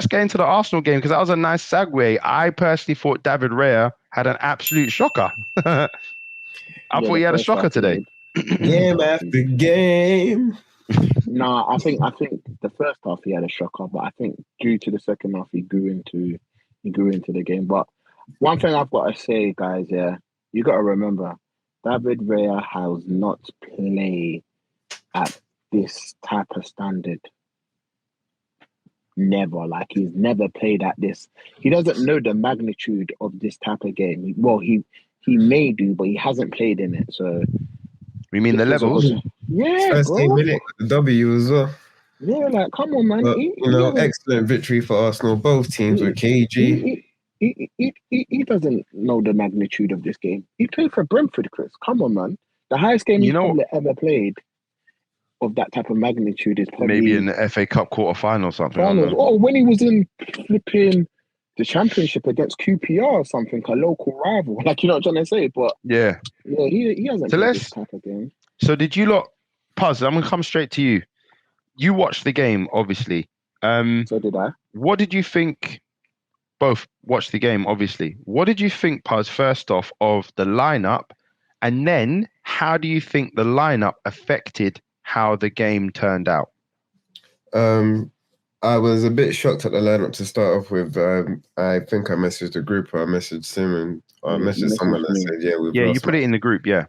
let's get into the Arsenal game because that was a nice segue. I personally thought David Raya had an absolute shocker. I thought he had a shocker today. Game after game. No, I think the first half he had a shocker, but I think due to the second half he grew into the game. But one thing I've got to say, guys, yeah, you got to remember, David Raya has not played at this type of standard. Never, like he's never played at this. He doesn't know the magnitude of this type of game. Well, he may do, but he hasn't played in it. So, we mean the levels? Yeah, first game in it, the W as well. Yeah, like come on, man. But, excellent victory for Arsenal. Both teams were cagey. He doesn't know the magnitude of this game. He played for Brentford, Chris. Come on, man. The highest game he's probably ever played of that type of magnitude is probably maybe in the FA Cup quarter-final or something. Or when he was in flipping the Championship against QPR or something, a local rival. Like, you know what I'm trying to say? But yeah, he hasn't played this type of game. So did you lot, Puz, I'm going to come straight to you. You watched the game, obviously. So did I. What did you think? Both watched the game, obviously. What did you think, Puz, first off, of the lineup? And then how do you think the lineup affected how the game turned out? I was a bit shocked at the lineup to start off with. I think I messaged the group, or I messaged Simon, or I messaged someone that said, "Yeah, we've lost." You put it in the group, yeah.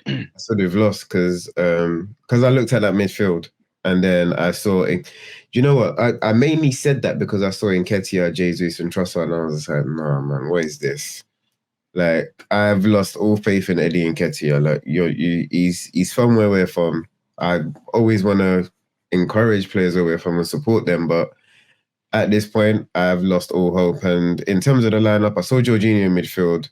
I said we've lost because I looked at that midfield and then I saw it. You know what? I mainly said that because I saw Nketiah, Jesus, and Trossard, and I was like, "No, man, what is this?" Like, I've lost all faith in Eddie Nketiah. Like, he's from where we're from. I always want to encourage players where we're from and support them, but at this point, I've lost all hope. And in terms of the lineup, I saw Jorginho in midfield,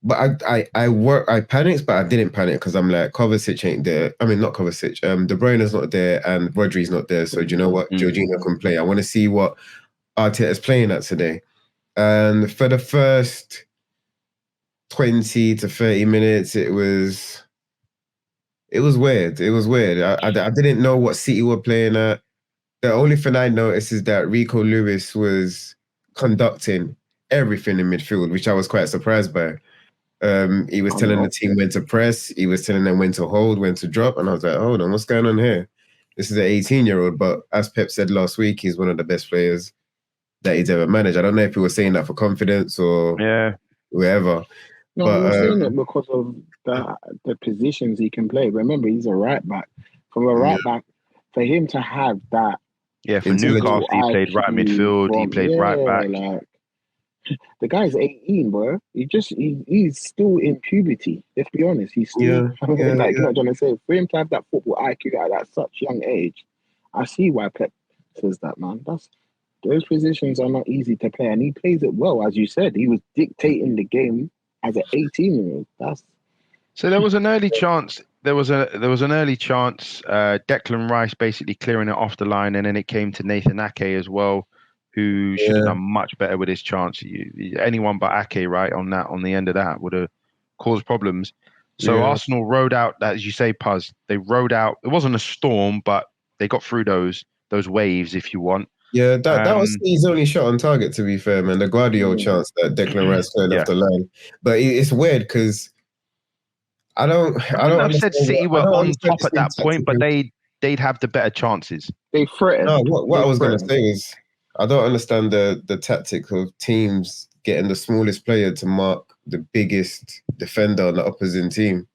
but I panicked, but I didn't panic because I'm like, Kovacic ain't there. I mean, not Kovacic. De Bruyne's not there, and Rodri's not there. So do you know what? Jorginho can play. I want to see what Arteta's playing at today. And for the first 20 to 30 minutes, it was weird. It was weird. I didn't know what City were playing at. The only thing I noticed is that Rico Lewis was conducting everything in midfield, which I was quite surprised by. He was telling the team when to press. He was telling them when to hold, when to drop. And I was like, hold on, what's going on here? This is an 18-year-old, but as Pep said last week, he's one of the best players that he's ever managed. I don't know if he was saying that for confidence or whatever. No, he was saying it because of the positions he can play. Remember, he's a right back. From a right back, for him to have that. Yeah, for Newcastle, he played right midfield. He played right back. Like, the guy's 18, bro. He's still in puberty. Let's be honest. He's still you know what I'm trying to say. For him to have that football IQ at that such young age, I see why Pep says that, man. Those positions are not easy to play, and he plays it well, as you said. He was dictating the game as an 18-year-old. So there was an early chance. There was an early chance. Declan Rice basically clearing it off the line, and then it came to Nathan Ake as well, who should have done much better with his chance. Anyone but Ake, right, on the end of that would have caused problems. So Arsenal rode out, as you say, Puz. They rode out. It wasn't a storm, but they got through those waves, if you want. Yeah, that was his only shot on target, to be fair, man. The Guardiola chance that Declan Rice turned off the line. But it's weird because I don't said City were on top at that point, but they'd have the better chances. They threatened. No, what I was going to say is I don't understand the tactic of teams getting the smallest player to mark the biggest defender on the opposing team.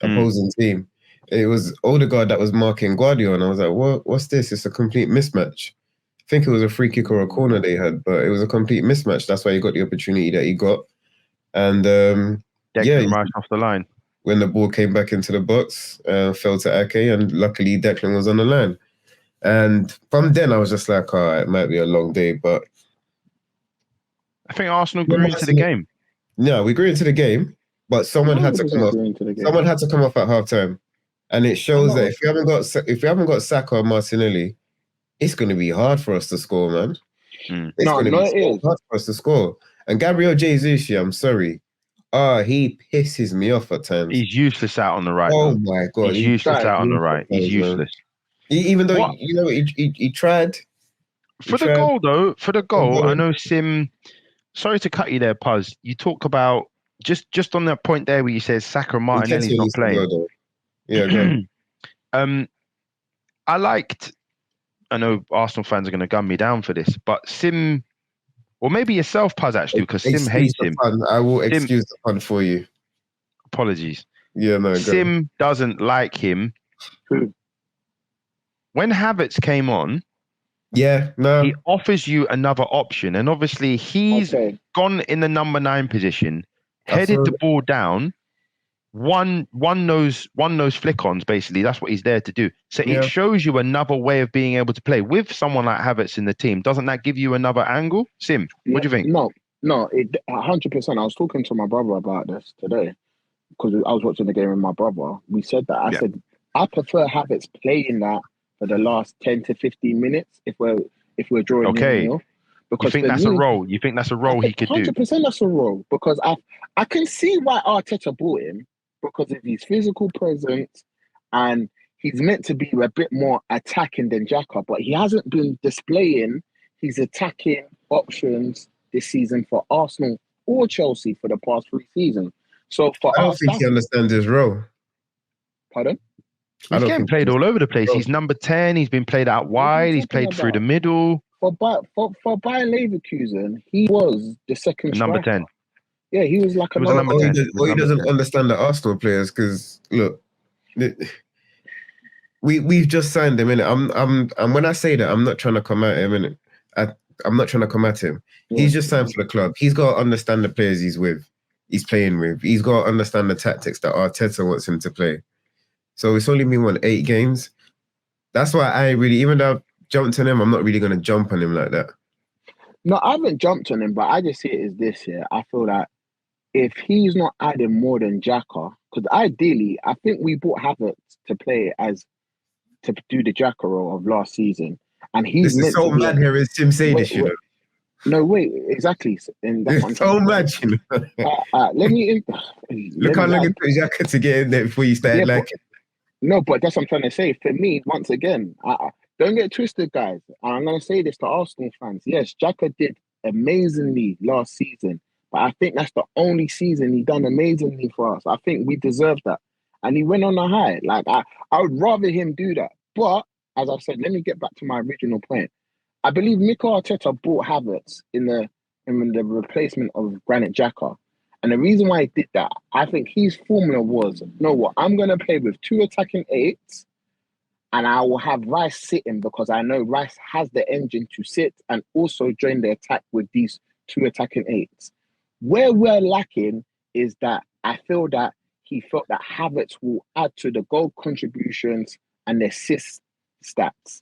It was Odegaard that was marking Guardiola, and I was like, what's this? It's a complete mismatch. I think it was a free kick or a corner they had, but it was a complete mismatch. That's why he got the opportunity that he got. And Declan Rice off the line. When the ball came back into the box, fell to Ake, and luckily Declan was on the line. And from then, I was just like, all right, it might be a long day, but I think Arsenal grew into the game. No, we grew into the game, but someone had to come off. Someone had to come off at halftime, and it shows that if we haven't got Saka or Martinelli, it's going to be hard for us to score, man. It's going to be hard for us to score. And Gabriel Jesus, I'm sorry. He pisses me off at times. He's useless out on the right. Oh my God. He's useless out on the right. He's useless. Even though, he tried. For the goal, though, I know Sim. Sorry to cut you there, Puz. You talk about just on that point there where you said Saka and Martinelli's not playing. Yeah, go on. I know Arsenal fans are going to gun me down for this, but Sim, or maybe yourself, Puz, actually, because Sim hates him. I will excuse the pun for you. Apologies. Yeah, no, Sim doesn't like him. When Havertz came on, he offers you another option, and obviously he's gone in the number 9 position, headed the ball down, one those flick-ons. Basically, that's what he's there to do. So it shows you another way of being able to play with someone like Havertz in the team. Doesn't that give you another angle, Sim? What do you think? No, it 100%. I was talking to my brother about this today because I was watching the game with my brother. We said that. I said I prefer Havertz playing that for the last 10 to 15 minutes if we're drawing 0-0. Because you think that's a role? You think that's a role he could do? 100% that's a role because I can see why Arteta bought him because of his physical presence and he's meant to be a bit more attacking than Xhaka, but he hasn't been displaying his attacking options this season for Arsenal or Chelsea for the past 3 seasons. So I don't think he understands his role. Pardon? He's getting played all over the place. He's number 10. He's been played out wide. He's played through the middle. For Bayer Leverkusen, he was the second number striker. 10. Yeah, he was like a number 10. He doesn't understand the Arsenal players because look, we've just signed him, innit? I'm when I say that, I'm not trying to come at him, innit? I'm not trying to come at him. He's just signed for the club. He's got to understand the players he's playing with. He's got to understand the tactics that Arteta wants him to play. So it's only been 8 games. That's why I really, even though I've jumped on him, I'm not really going to jump on him like that. No, I haven't jumped on him, but I just see it as this year. I feel that if he's not adding more than Xhaka, because ideally, I think we bought Havertz to play to do the Xhaka role of last season. And he's this is so mad here is Sim say this, you know. No, wait, exactly. And that's it's so mad, you know. Look how long it took Xhaka to get in there before you started liking. No, but that's what I'm trying to say. For me, once again, don't get twisted, guys. I'm going to say this to Arsenal fans. Yes, Xhaka did amazingly last season, but I think that's the only season he done amazingly for us. I think we deserve that. And he went on a high. Like, I would rather him do that. But, as I said, let me get back to my original point. I believe Mikel Arteta bought Havertz in the replacement of Granit Xhaka. And the reason why he did that, I think his formula was, you know what, I'm going to play with 2 attacking 8s and I will have Rice sitting because I know Rice has the engine to sit and also join the attack with these 2 attacking 8s. Where we're lacking is that I feel that he felt that Havertz will add to the goal contributions and the assist stats.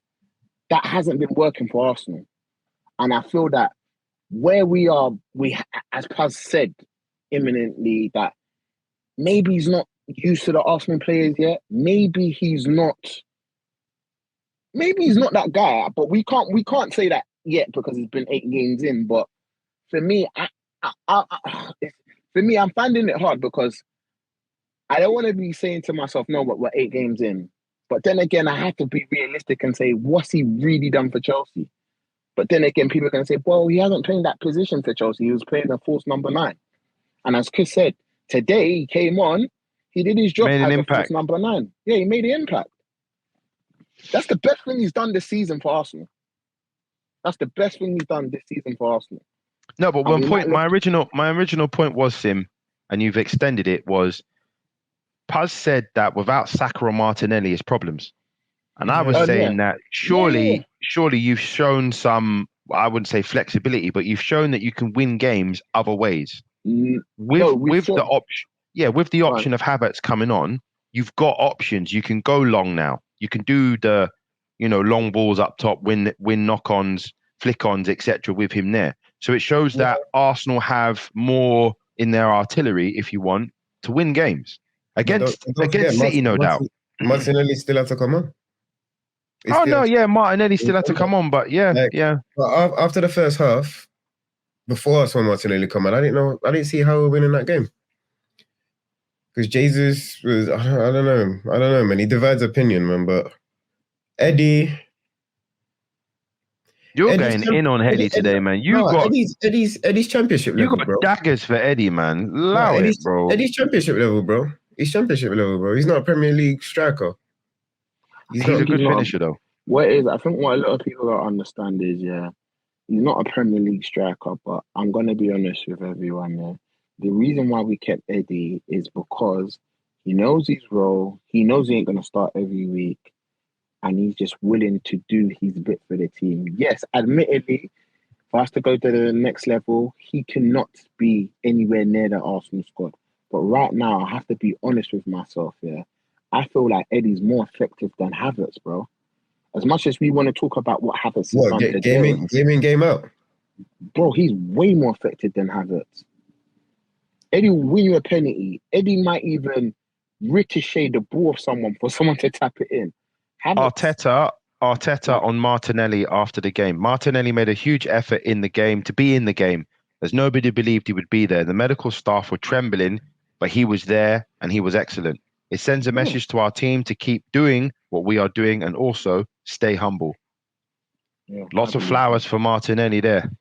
That hasn't been working for Arsenal. And I feel that where we are, as Paz said, imminently that maybe he's not used to the Arsenal players yet. Maybe he's not that guy. But we can't say that yet because it's been 8 games in. But for me, I'm finding it hard because I don't want to be saying to myself, no, but we're 8 games in. But then again, I have to be realistic and say, what's he really done for Chelsea? But then again, people are going to say, well, he hasn't played that position for Chelsea. He was playing a false number 9. And as Chris said, today he came on, he did his job as a false number 9. Yeah, he made an impact. That's the best thing he's done this season for Arsenal. That's the best thing he's done this season for Arsenal. No, but my original point was, Sim, and you've extended it, was Paz said that without Saka or Martinelli, it's problems. And I was saying that surely you've shown some, I wouldn't say flexibility, but you've shown that you can win games other ways. With the option of Havertz coming on, you've got options. You can go long now. You can do the, long balls up top, win knock-ons, flick-ons, etc. with him there. So it shows that Arsenal have more in their artillery, if you want, to win games against City, no doubt. Martinelli still had to come on. Martinelli still had to come on, but But after the first half, before I saw Martinelli come on, I didn't see how we were winning that game. Because Jesus was, I don't know, man. He divides opinion, man. But Eddie You're Eddie's going in on Eddie today, man. You got Eddie's championship you level, got bro. daggers for Eddie, man. Allow it, bro. Eddie's championship level, bro. He's championship level, bro. He's not a Premier League striker. He's a good finisher, though. I think what a lot of people don't understand is, yeah, he's not a Premier League striker, but I'm gonna be honest with everyone. Yeah, the reason why we kept Eddie is because he knows his role. He knows he ain't gonna start every week, and he's just willing to do his bit for the team. Yes, admittedly, for us to go to the next level, he cannot be anywhere near the Arsenal squad. But right now, I have to be honest with myself. Yeah, I feel like Eddie's more effective than Havertz, bro. As much as we want to talk about what Havertz has done today, game in, game out, bro, he's way more effective than Havertz. Eddie will win you a penalty. Eddie might even ricochet the ball of someone for someone to tap it in. Arteta on Martinelli after the game. Martinelli made a huge effort in the game to be in the game, as nobody believed he would be there. The medical staff were trembling, but he was there and he was excellent. It sends a message to our team to keep doing what we are doing and also stay humble. Lots of flowers for Martinelli there.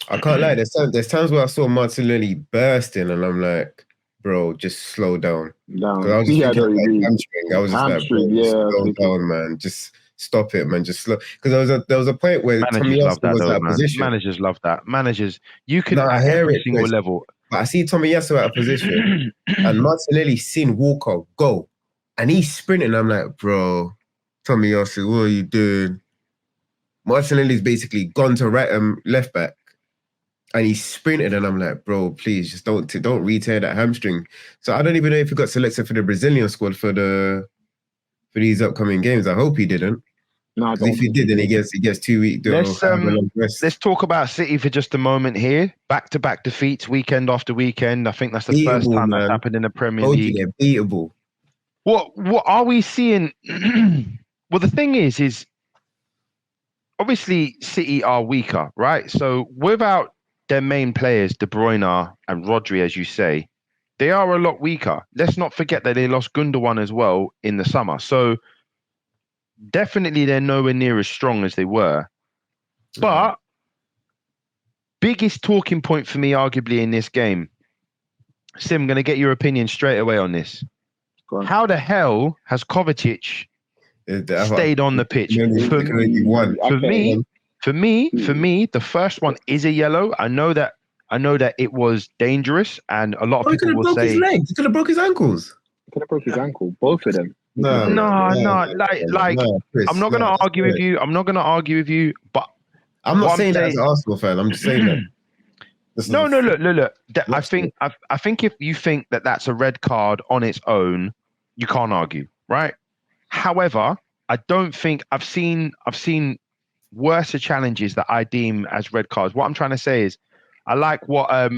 I can't lie. There's times where I saw Martinelli bursting and I'm like, bro, just slow down. I was just thinking hamstring. I was just like, bro, slow down, man. Just stop it, man. Just slow. Because there was a point where Tommy Yasu was out of position. Managers love that. Managers, you can at every single level. But I see Tommy Yasu out of position and Martinelli seen Walker go and he's sprinting. I'm like, bro, Tommy Yasu, what are you doing? Martinelli's basically gone to left back and he's sprinted and I'm like, bro, please just don't re-tear that hamstring. So I don't even know if he got selected for the Brazilian squad for these upcoming games. I hope he didn't. No, if he did, then he gets 2 weeks. Let's talk about City for just a moment here. Back-to-back defeats, weekend after weekend. I think that's the first time that's happened in the Premier League. They're beatable. What are we seeing? Well, the thing is obviously City are weaker, right? So without their main players, De Bruyne and Rodri, as you say, they are a lot weaker. Let's not forget that they lost Gundogan as well in the summer. So definitely they're nowhere near as strong as they were. But biggest talking point for me, arguably, in this game, Sim, I'm going to get your opinion straight away on this. How the hell has Kovacic stayed on the pitch? For me, the first one is a yellow. I know that it was dangerous, and a lot of people will say he could have broke his ankles. He could have broke his ankle, both of them. No. Chris, I'm not going to argue with you. I'm not going to argue with you, but I'm not saying that as an Arsenal fan. I'm just saying that. No. Look. I think if you think that that's a red card on its own, you can't argue, right? However, I don't think I've seen worse challenges that I deem as red cards. What I'm trying to say is, I like what I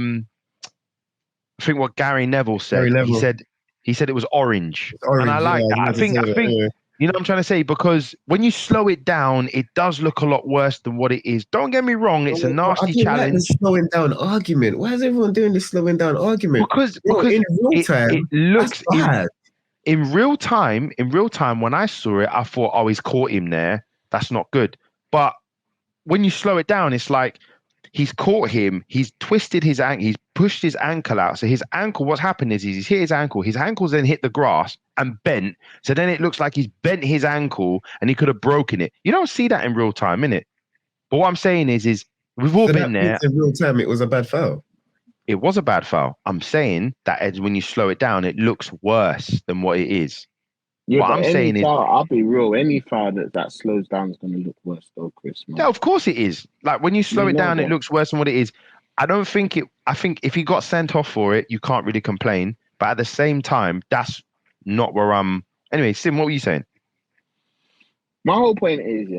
think what Gary Neville said. He said it was orange, and I like that. I think you know what I'm trying to say, because when you slow it down, it does look a lot worse than what it is. Don't get me wrong; it's a nasty challenge. Like slowing down argument. Why is everyone doing this slowing down argument? Because in real time, it looks bad. In real time, when I saw it, I thought, oh, he's caught him there. That's not good. But when you slow it down, it's like he's caught him. He's twisted his ankle. He's pushed his ankle out. So his ankle, what's happened is he's hit his ankle. His ankle's then hit the grass and bent. So then it looks like he's bent his ankle and he could have broken it. You don't see that in real time, innit? But what I'm saying is we've all been there. In real time, it was a bad foul. It was a bad foul. I'm saying that when you slow it down, it looks worse than what it is. Yeah, what I'm saying is, I'll be real. Any foul that slows down is going to look worse, though, Chris. Man. Yeah, of course it is. Like when you slow it down, it looks worse than what it is. I think if he got sent off for it, you can't really complain. But at the same time, that's not where I'm. Anyway, Sim, what were you saying? My whole point is,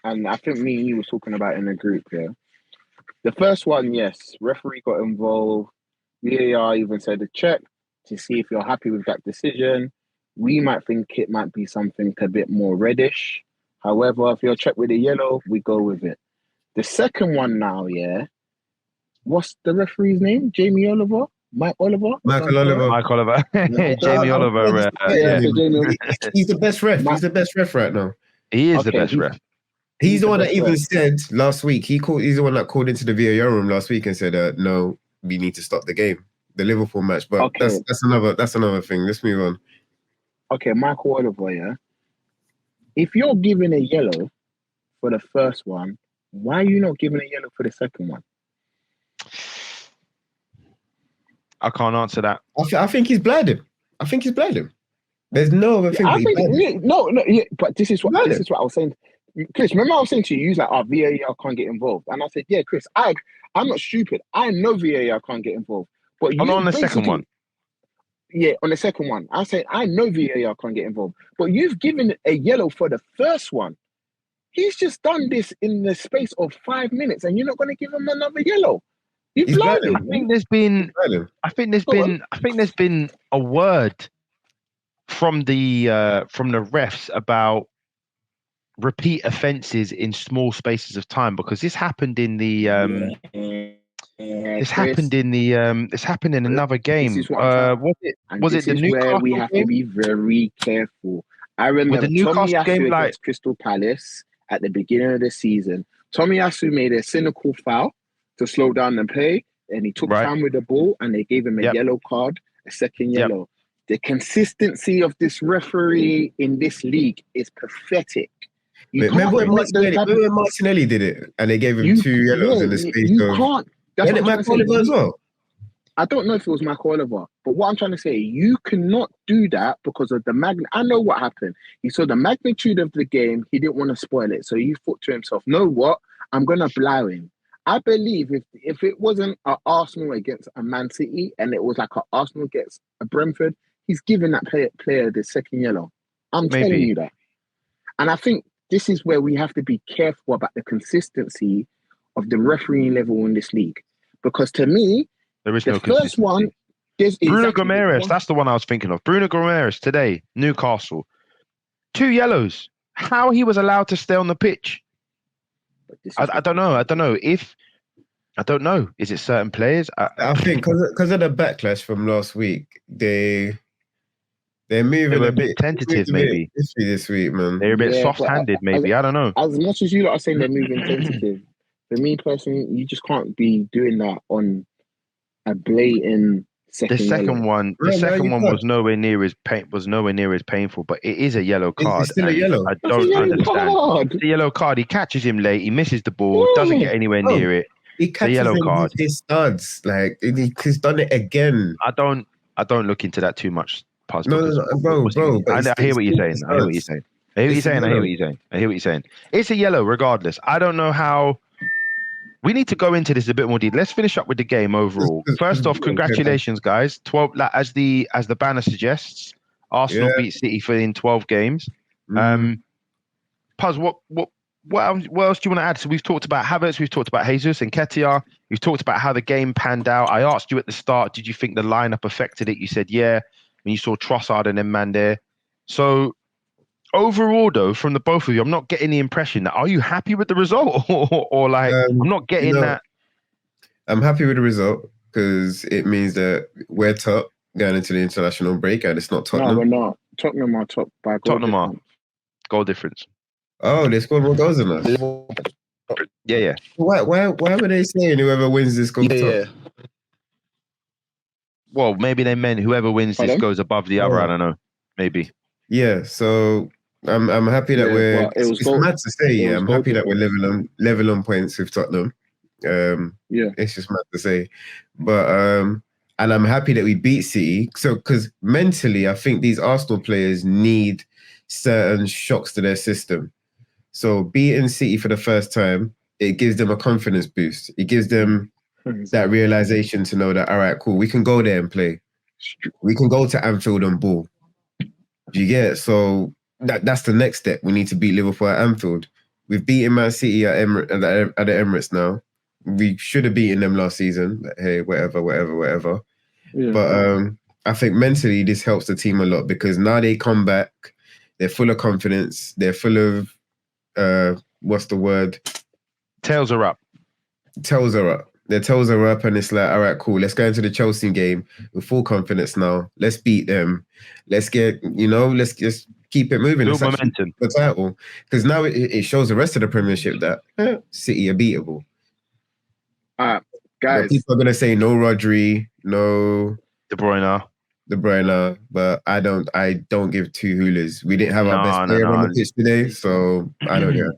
and I think me and you were talking about in the group, The first one, yes, referee got involved. VAR even said a check to see if you're happy with that decision. We might think it might be something a bit more reddish. However, if you're checked with a yellow, we go with it. The second one now, what's the referee's name? Jamie Oliver? Michael Oliver. Jamie Oliver. He's the best ref. He's the best ref right now. He is the best ref. He's the one that even said last week. He's the one that called into the VAR room last week and said, "No, we need to stop the game, the Liverpool match." But that's another thing. Let's move on. Okay, Michael Oliver. Yeah, if you're giving a yellow for the first one, why are you not giving a yellow for the second one? I can't answer that. I think he's blinded. There's no other thing. But this is what I was saying. Chris, remember I was saying to you, like, VAR can't get involved. And I said, yeah, Chris, I'm not stupid. I know VAR can't get involved. But you on the second one. Yeah, on the second one. I said, I know VAR can't get involved. But you've given a yellow for the first one. He's just done this in the space of 5 minutes and you're not going to give him another yellow. You've blinded. I think there's been a word from the refs about repeat offences in small spaces of time, because this happened in the this happened in another game. Was it the Newcastle where we have game? to be very careful. I remember the Newcastle game against Crystal Palace at the beginning of the season. Tomiyasu made a cynical foul to slow down the play, and he took time with the ball, and they gave him a yellow card, a second yellow. The consistency of this referee in this league is pathetic. Remember when Martinelli did it, and they gave him 2 yellows in the space of... That's what Mike Oliver as well. I don't know if it was Mike Oliver, but what I'm trying to say, you cannot do that because of the I know what happened. He saw the magnitude of the game. He didn't want to spoil it. So he thought to himself, know what? I'm going to blow him. I believe if it wasn't an Arsenal against a Man City and it was like an Arsenal against a Brentford, he's giving that player the second yellow. I'm telling you that. And I think this is where we have to be careful about the consistency of the refereeing level in this league. Because to me, there is no first one. Bruno Gomes, that's the one I was thinking of. Bruno Gomes today, Newcastle. 2 yellows. How he was allowed to stay on the pitch? I don't know. I don't know. Is it certain players? I think because of the backlash from last week, they're moving a bit tentative, maybe. This week, man. They're a bit soft-handed, maybe. I don't know. As much as you lot are saying they're moving tentative, for me personally, you just can't be doing that on a blatant second. The second one was nowhere near as painful, but it is a yellow card. It's still a yellow. I don't understand. It's a yellow card. He catches him late. He misses the ball. Doesn't get anywhere near it. He catches a yellow card. His studs. Like he's done it again. I don't look into that too much. No, bro. I hear what you're saying. I hear what you're saying. It's a yellow, regardless. I don't know how. We need to go into this a bit more deep. Let's finish up with the game overall. First off, congratulations, guys. 12, as the banner suggests, Arsenal beat City in 12 games. Puz, what else do you want to add? So we've talked about Havertz, we've talked about Jesus and Nketiah. We've talked about how the game panned out. I asked you at the start, did you think the lineup affected it? You said yeah. When you saw Trossard and then man there. So overall, though, from the both of you, I'm not getting the impression that, are you happy with the result? or like, I'm not getting that. I'm happy with the result because it means that we're top going into the international break and it's not Tottenham. No, we're not. Tottenham are top by goal difference. Oh, they scored more goals than us. Yeah. Why were they saying whoever wins this goes top? Yeah. Well, maybe they meant whoever wins this goes above the other. I don't know. Maybe. Yeah. So I'm happy that it's mad to say. I'm happy that we're level on points with Tottenham. It's just mad to say, but and I'm happy that we beat City. So because mentally, I think these Arsenal players need certain shocks to their system. So beating City for the first time, it gives them a confidence boost. It gives them that realization to know that, all right, cool, we can go there and play. We can go to Anfield and ball. Do you get it? So that's the next step. We need to beat Liverpool at Anfield. We've beaten Man City at the Emirates now. We should have beaten them last season. But hey, whatever. Yeah. But I think mentally this helps the team a lot because now they come back, they're full of confidence. They're full of what's the word? Tails are up. their toes are up, and it's like, all right, cool. Let's go into the Chelsea game with full confidence now. Let's beat them. Let's get, let's just keep it moving. Build momentum. The title, because now it shows the rest of the Premiership that City are beatable. Guys, but people are gonna say no Rodri, no De Bruyne, but I don't give two hoolers. We didn't have our best player on the pitch today, so I don't know.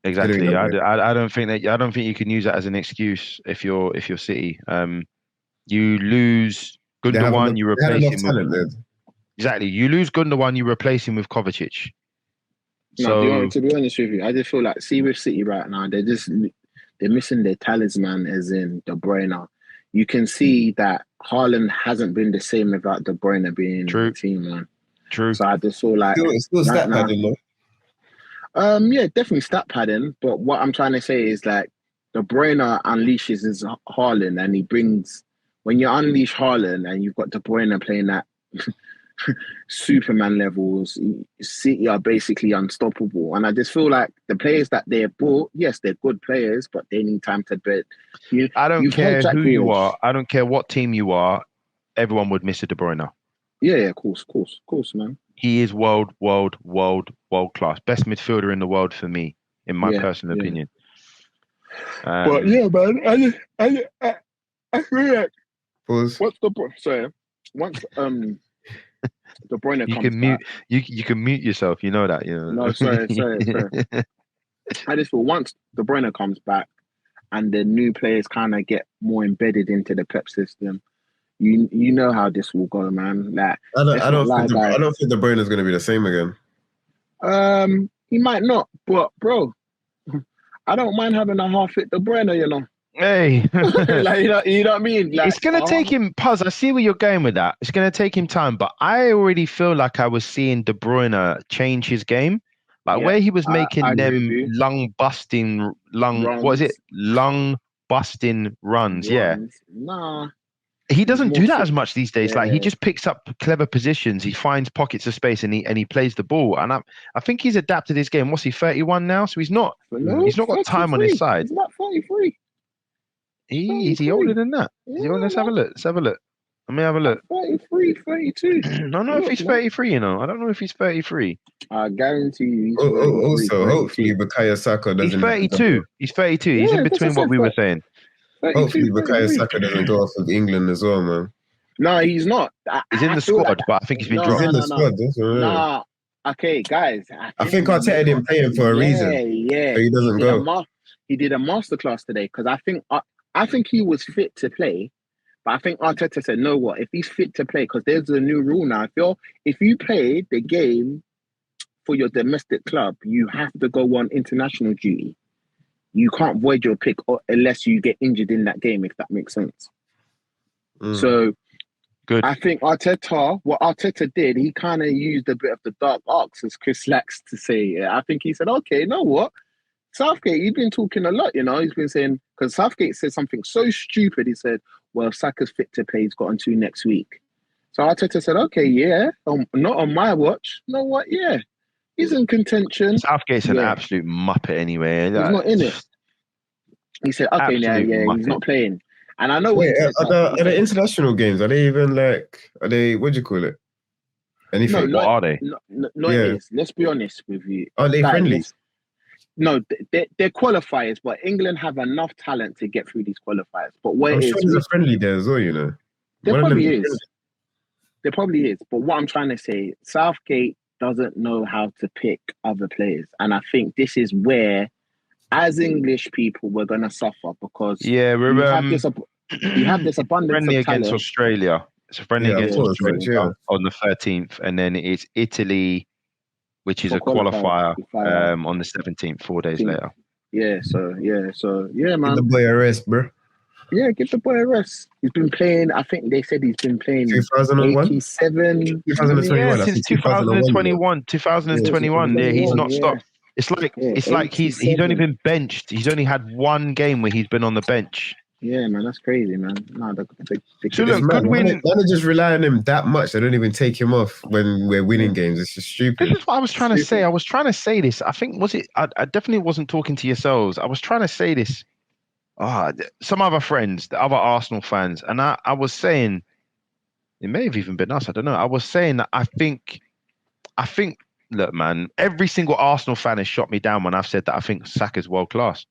Exactly. I don't think you can use that as an excuse if you're City. You lose Gundogan, you replace him with exactly. You lose Gundogan, you replace him with Kovacic. No, to be honest with you, I just feel like with City right now, they're missing their talisman, as in De Bruyne. You can see that Haaland hasn't been the same without De Bruyne being in the team, man. True. So I just feel like it's still stat padding, though. Yeah, definitely stat padding. But what I'm trying to say is like De Bruyne unleashes his Haaland, and he brings, when you unleash Haaland and you've got De Bruyne playing that Superman levels, City are basically unstoppable. And I just feel like the players that they're bought, yes, they're good players, but they need time to build. I don't care who you are. I don't care what team you are. Everyone would miss a De Bruyne. Yeah, of course, man. He is world class. Best midfielder in the world for me, in my personal opinion. But yeah, man, I feel like once De Bruyne comes back, you can mute yourself. You know that. No, sorry. I just feel once De Bruyne comes back and the new players kind of get more embedded into the Pep system, you know how this will go, man. Like I don't think De Bruyne is going to be the same again. He might not, but bro, I don't mind having a half-fit De Bruyne, Hey, like, you know what I mean? Like, it's gonna take him. Puz, I see where you're going with that. It's gonna take him time, but I already feel like I was seeing De Bruyne change his game, like where he was making them lung busting runs. Yeah, nah, he doesn't do that as much these days. Like he just picks up clever positions. He finds pockets of space and he plays the ball. And I think he's adapted his game. What's he, 31 now? So he's not got time on his side. He's not 33. Is he older than that? Yeah, let's have a look. Let me have a look. 33, 32. I don't know if he's 33, I don't know if he's 33. I guarantee you. Also, hopefully, Bukayo Saka doesn't. He's 32. He's 32. He's in between what we were saying. Hopefully, Bukayo Saka doesn't go off with England as well, man. No, he's not. He's in the squad, but I think he's been dropped. He's in the squad. Nah. Okay, guys. I think Arteta didn't play him for a reason. Yeah. So he doesn't go. He did a masterclass today because I think he was fit to play, but I think Arteta said, "No, what if he's fit to play? Because there's a new rule now. If you play the game for your domestic club, you have to go on international duty. You can't void your pick unless you get injured in that game. If that makes sense." So, good. I think what Arteta did, he kind of used a bit of the dark arts, as Chris Locks to say. I think he said, "Okay, you know what? Southgate, he's been talking a lot, He's been saying, because Southgate said something so stupid. He said, well, Saka's fit to play. He's got on to next week. So Arteta said, okay, yeah, not on my watch. You know what? Yeah, he's in contention. Southgate's an absolute muppet anyway. He's not in it. He said, okay, he's not playing. And I know... Wait, are the international games, are they even what do you call it? Anything? What are they? No, it is. Let's be honest with you. Are they friendlies? No, they're qualifiers, but England have enough talent to get through these qualifiers. But I'm sure there's a friendly there as well, There probably is. There probably is. But what I'm trying to say, Southgate doesn't know how to pick other players. And I think this is where, as English people, we're going to suffer because you have this abundance friendly of talent. Against Australia. It's a friendly against Australia on the 13th. And then it's Italy, which is a qualifier on the 17th, 4 days later. Yeah, man. Give the boy a rest, bro. Yeah, give the boy a rest. He's been playing, I think they said he's been playing 2001? 87. 2021. Yeah, since 2021. 2021. Yeah, he's not stopped. It's like he's only been benched. He's only had one game where he's been on the bench. Yeah, man, that's crazy, man. No, so look, good win. Why not just rely on him that much? They don't even take him off when we're winning games. It's just stupid. This is what I was trying to say. I was trying to say this. I think I definitely wasn't talking to yourselves. I was trying to say this some other friends, the other Arsenal fans, and I was saying, it may have even been us. I don't know. I was saying that I think, look, man, every single Arsenal fan has shot me down when I've said that I think Saka's world class.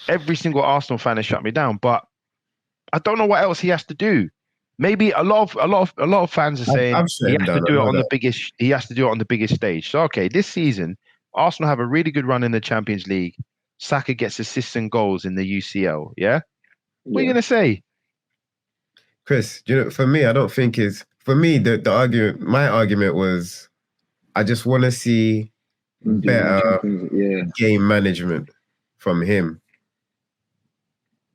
Every single Arsenal fan has shut me down, but I don't know what else he has to do. Maybe a lot of fans are saying he has to do it on the biggest. He has to do it on the biggest stage. So okay, this season Arsenal have a really good run in the Champions League. Saka gets assists and goals in the UCL. Yeah, what are you gonna say, Chris? You know, for me, I don't think it's for me. The argument, my argument was, I just want to see better game management from him.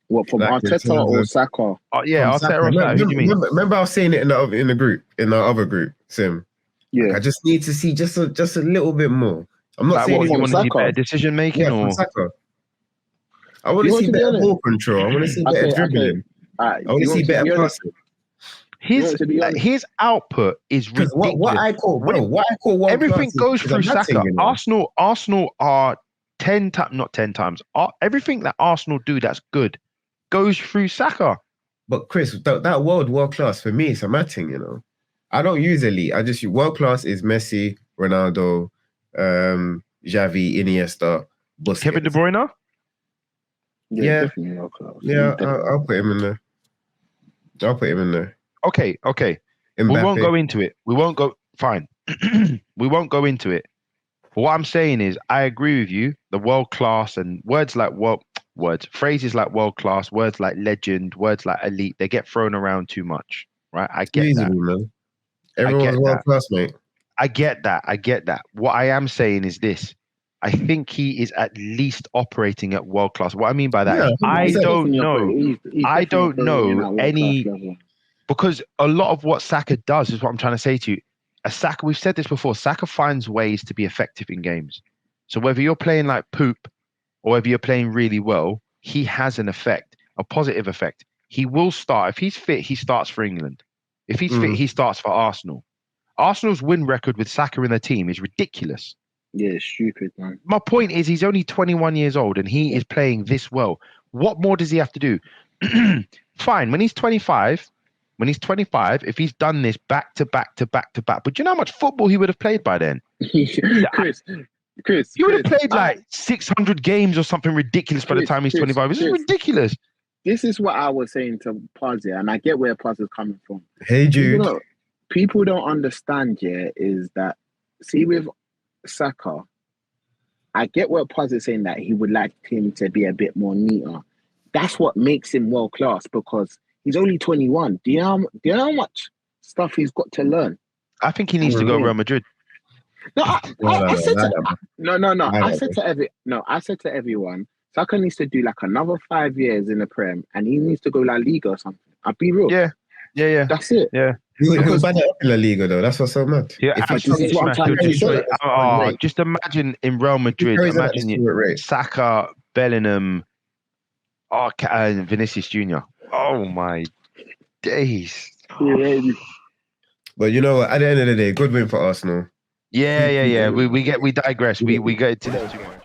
What, from like Arteta or Saka? Arteta or Saka. Who do you mean? Remember, I was saying it in the other group, Sim. Yeah, like, I just need to see just a little bit more. I'm not saying you want to see better decision making or Saka. I want to see better ball control. I want to see better dribbling. I want to see better passing. His output is ridiculous. What I call world everything goes through Saka. You know? Arsenal are 10 times, not 10 times. Everything that Arsenal do that's good goes through Saka. But Chris, that world class for me is a matting, you know. I don't use elite. I just use world class is Messi, Ronaldo, Xavi, Iniesta, Busquets. Kevin De Bruyne? Yeah, definitely world class. Yeah, I'll put him in there. Okay. Mbappe. We won't go into it. We won't go. Fine. We won't go into it. But what I'm saying is, I agree with you. The world class and phrases like world class, words like legend, words like elite, they get thrown around too much, right? I get that. Man. Everyone's world class, mate. I get that. What I am saying is this. I think he is at least operating at world class. What I mean by that is I don't know any, because a lot of what Saka does is what I'm trying to say to you. Saka, we've said this before, Saka finds ways to be effective in games. So whether you're playing like poop or whether you're playing really well, he has an effect, a positive effect. He will start. If he's fit, he starts for England. If he's fit, he starts for Arsenal. Arsenal's win record with Saka in their team is ridiculous. Yeah, it's stupid, man. My point is he's only 21 years old and he is playing this well. What more does he have to do? Fine, when he's 25, if he's done this back to back, but do you know how much football he would have played by then? Chris, he would have played like 600 games or something ridiculous by the time he's 25. This is ridiculous. This is what I was saying to Puz, and I get where Puz is coming from. Hey, Jude. People don't understand, is that, see, with Saka, I get what Puz is saying, that he would like him to be a bit more neater. That's what makes him world class, because he's only 21. Do you know how much stuff he's got to learn? I think he needs to go Real Madrid. No, I said to everyone, Saka needs to do like another 5 years in the Prem, and he needs to go La Liga or something. I'll be real. Yeah. That's it. Yeah. He'll ban it up in La Liga though. That's what's so mad. Yeah, just imagine in Real Madrid. Imagine Saka, Bellingham, and Vinicius Jr. Oh my days. But you know what? At the end of the day, good win for Arsenal. Yeah. We digress. We get to that tomorrow.